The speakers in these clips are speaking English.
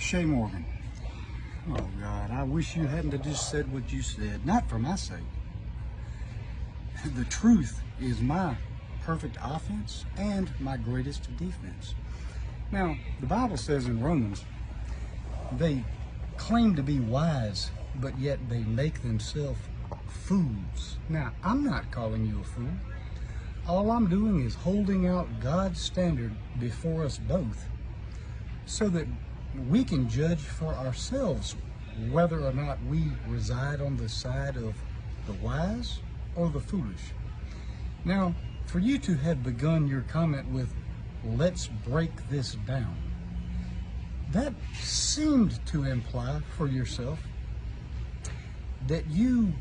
Shay Morgan. Oh God, I wish you hadn't have just said what you said. Not for my sake. The truth is my perfect offense and my greatest defense. Now, the Bible says in Romans, they claim to be wise, but yet they make themselves fools. Now, I'm not calling you a fool. All I'm doing is holding out God's standard before us both so that we can judge for ourselves whether or not we reside on the side of the wise or the foolish. Now, for you to have begun your comment with, "Let's break this down," that seemed to imply for yourself that you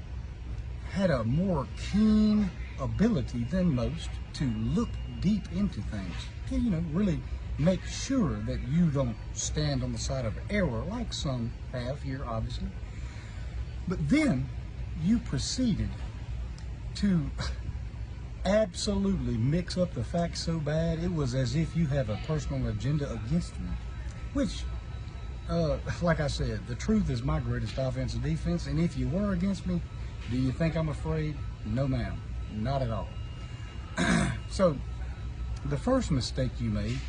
had a more keen ability than most to look deep into things. Really make sure that you don't stand on the side of error like some have here, obviously. But then you proceeded to absolutely mix up the facts so bad, it was as if you have a personal agenda against me. Which, like I said, the truth is my greatest offense and defense, and if you were against me, do you think I'm afraid? No, ma'am. Not at all. So, the first mistake you made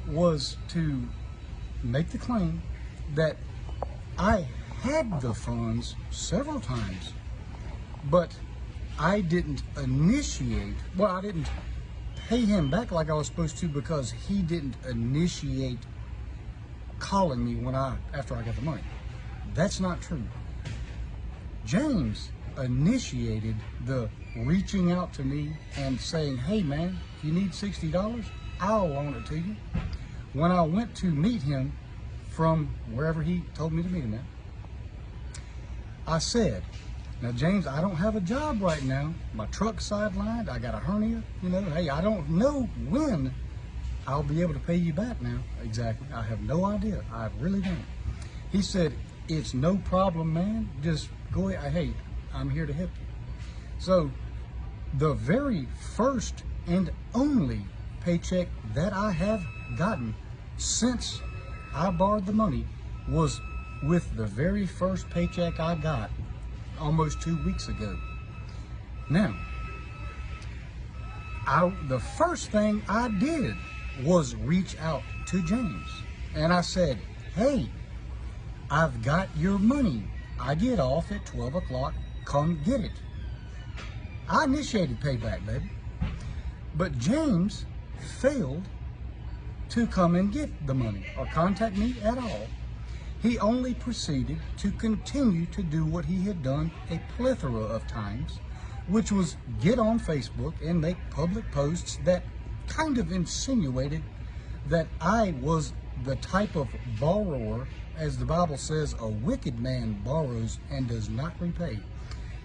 was to make the claim that I had the funds several times, but I didn't I didn't pay him back like I was supposed to because he didn't initiate calling me after I got the money. That's not true. James initiated the reaching out to me and saying, "Hey man, if you need $60, I'll loan it to you." When I went to meet him from wherever he told me to meet him at, I said, "Now James, I don't have a job right now. My truck's sidelined. I got a hernia. Hey, I don't know when I'll be able to pay you back now. Exactly. I have no idea. I really don't." He said, "It's no problem, man. Just go ahead. Hey, I'm here to help you." So the very first and only paycheck that I have gotten since I borrowed the money was with the very first paycheck I got almost 2 weeks ago. Now, the first thing I did was reach out to James and I said, "Hey, I've got your money. I get off at 12 o'clock. Come get it." I initiated payback, baby. But James failed to come and get the money or contact me at all. He only proceeded to continue to do what he had done a plethora of times, which was get on Facebook and make public posts that kind of insinuated that I was the type of borrower, as the Bible says, a wicked man borrows and does not repay.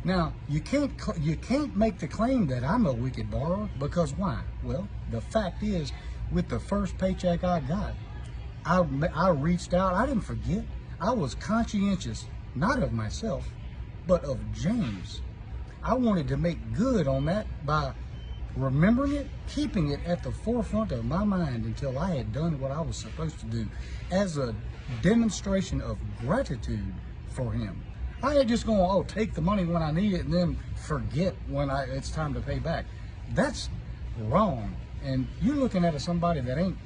Now, you can't make the claim that I'm a wicked borrower, because why? Well, the fact is, with the first paycheck I got, I reached out. I didn't forget. I was conscientious, not of myself, but of James. I wanted to make good on that by remembering it, keeping it at the forefront of my mind until I had done what I was supposed to do as a demonstration of gratitude for him. I ain't just going, take the money when I need it and then forget when it's time to pay back. That's wrong. And you're looking at somebody that ain't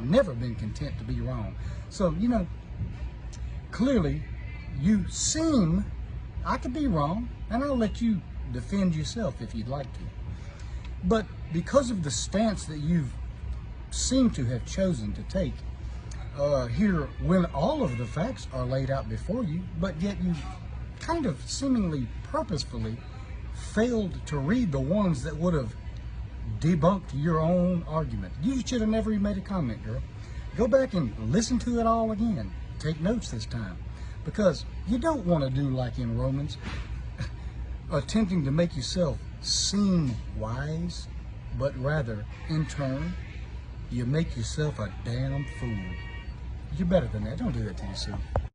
never been content to be wrong. So, clearly you seem, I could be wrong, and I'll let you defend yourself if you'd like to. But because of the stance that you've seemed to have chosen to take here, when all of the facts are laid out before you, but yet you kind of seemingly purposefully failed to read the ones that would have debunked your own argument. You should have never even made a comment, girl. Go back and listen to it all again. Take notes this time, because you don't want to do like in Romans, attempting to make yourself seem wise, but rather, in turn, you make yourself a damn fool. You're better than that. Don't do that to yourself.